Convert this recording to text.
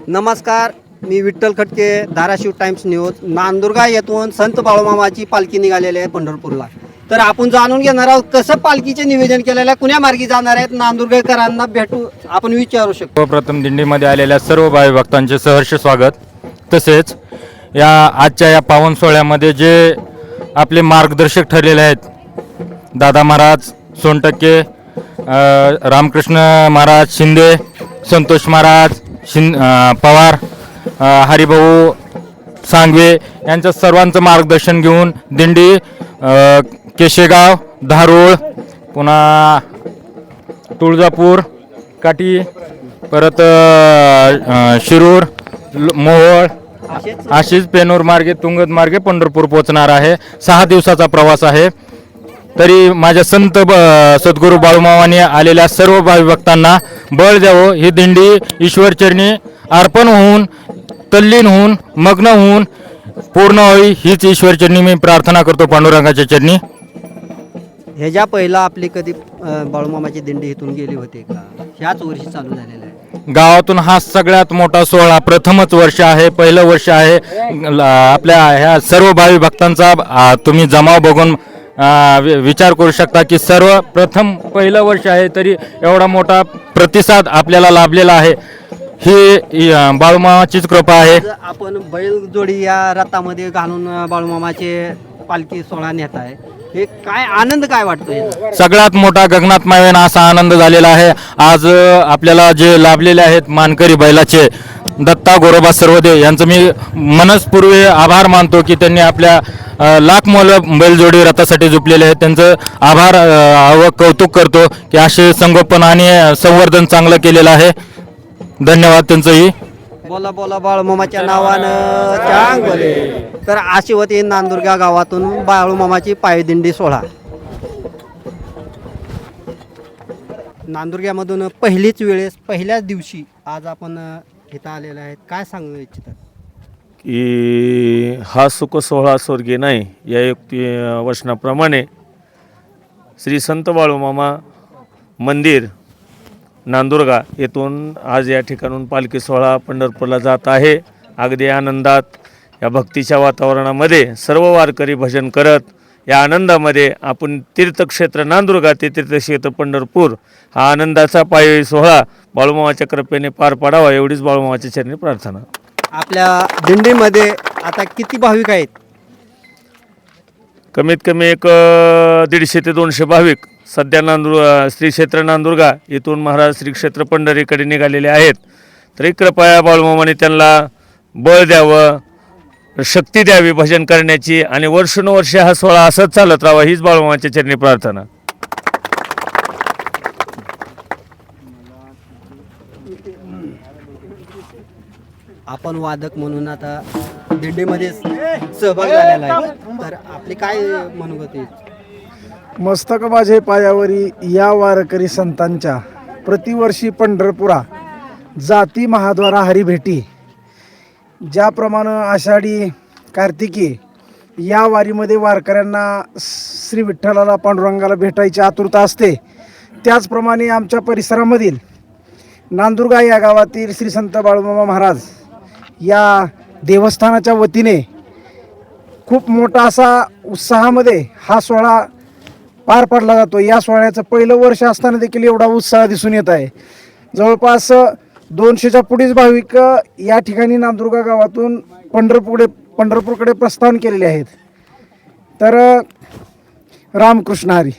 नमस्कार, मी विठ्ठल खटके, Dharashiv times news. नांदुर्गा येथून संत बाळूमामाची पालखी निघालेली आहे पंढरपूरला. तर आपण जाणून घेणार आहोत कसं पालखीचे नियोजन केलेलं आहे, कुण्या मार्गी जाणार आहेत, नांदुर्गकरांना भेटू आपण विचारू शकतो. प्रथम दिंडीमध्ये आलेल्या सर्व भावी भक्तांचे सहर्ष स्वागत. तसेच या आजच्या या पावन सोहळ्यामध्ये जे आपले मार्गदर्शक ठरलेले आहेत, दादा महाराज सोनटक्के, रामकृष्ण महाराज शिंदे, संतोष महाराज पवार, हरिभाऊ सांगवे यांच्या सर्वांचं मार्गदर्शन घेऊन दिंडी केशेगाव, धारूळ, पुन्हा तुळजापूर काठी, परत शिरूर, मोहोळ अशीच पेनूर मार्गे, तुंगत मार्गे पंढरपूर पोहोचणार आहे. 6 दिवसाचा प्रवास आहे. तरी माझ्या संत सद्गुरू बाळूमामाने आलेल्या सर्व भावी भक्तांना बळ द्यावं, ही दिंडी ईश्वरचरणी अर्पण होऊन, तल्लीन होऊन, मग्न होऊन पूर्ण होई, हीच ईश्वरचरणी मी प्रार्थना करतो पांडुरंगाच्या चरणी. ह्याच्या पहिला आपली कधी बाळूमामाची दिंडी इथून गेली होती का? ह्याच वर्षी चालू झालेलं आहे. गावातून हा सगळ्यात मोठा सोहळा, प्रथमच वर्ष आहे, पहिलं वर्ष आहे. आपल्या ह्या सर्व भावी भक्तांचा तुम्ही जमाव बघून विचार करू शकता की सर्व प्रथम पहिलं वर्ष आहे, तरी एवढा मोठा प्रतिसाद आपल्याला लाभलेला आहे. ही बाळूमामाचीच कृपा आहे. आपण बैलजोडी या रथामध्ये घालून बाळूमामाचे पालखी सोहळा नेत आहे, हे काय आनंद काय वाटतोय? सगळ्यात मोठा गगनात मावेना असा आनंद झालेला आहे. आज आपल्याला जे लाभलेले आहेत मानकरी बैलाचे, दत्ता गोरोबा सर्वदेव यांचं मी मनस्पूर्वी आभार मानतो की त्यांनी आपल्या लाख मोल बैलजोडी रथासाठी झुपलेले आहेत. त्यांचं आभार व कौतुक करतो की असे संगोपन आणि संवर्धन चांगलं केलेलं आहे. धन्यवाद त्यांचंही. बोला बोला बाळूमामाच्या नावानं चांग बोले. तर अशी होती नांदुर्गा गावातून बाळूमामाची पायदिंडी सोहळा. नांदुर्ग्यामधून पहिल्याच दिवशी आज आपण इथं आलेले आहेत. काय सांगू इच्छितात की हा सुख सोहळा स्वर्गीय नाही या युक्ती वचनाप्रमाणे श्री संत बाळूमामा मंदिर नांदुर्गा येथून आज या ठिकाणून पालखी सोहळा पंढरपूरला जात आहे. अगदी आनंदात या भक्तीच्या वातावरणामध्ये सर्व वारकरी भजन करत या आनंदामध्ये आपण तीर्थक्षेत्र नांदुर्गा ते तीर्थक्षेत्र पंढरपूर हा आनंदाचा पायी सोहळा बाळूमामाच्या कृपेने पार पाडावा, एवढीच बाळूमामाच्या चरणी प्रार्थना. आपल्या दिंडीमध्ये आता किती भाविक आहेत? कमीत कमी एक 150 ते 200 भाविक सध्या श्री क्षेत्र नांदुर्गा येथून महाराज श्री क्षेत्र पंढरीकडे निघालेले आहेत. तरी कृपया बाळूमामाने त्यांना बळ द्यावं, शक्ती द्यावी भजन करण्याची, आणि वर्षानुवर्षे हा सोहळा असंच चालत राहावा, हीच बाळूमामाच्या चरणी प्रार्थना. आपण वादक म्हणून आता दिंडीमध्ये सहभाग झालेला आहे, तर आपली काय मनोगत आहे? मस्तक माझे पायावरी या वारकरी संतांच्या, प्रतिवर्षी पंढरपुरा जाती महाद्वारा हरिभेटी. ज्याप्रमाणे आषाढी कार्तिकी या वारीमध्ये वारकऱ्यांना श्री विठ्ठलाला पांडुरंगाला भेटायची आतुरता असते, त्याचप्रमाणे आमच्या परिसरामधील नांदुर्गा या गावातील श्री संत बाळूमामा महाराज या देवस्थानाच्या वतीने खूप मोठा असा उत्साहामध्ये हा सोहळा पार पाडला जातो. या सोहळ्याचं पहिलं वर्ष असताना देखील एवढा उत्साह दिसून येत आहे. जवळपास 200च्या पुढेच भाविक या ठिकाणी नांदुर्गा गावातून पंढरपूरकडे प्रस्थान केलेले आहेत. तर रामकृष्ण हरी.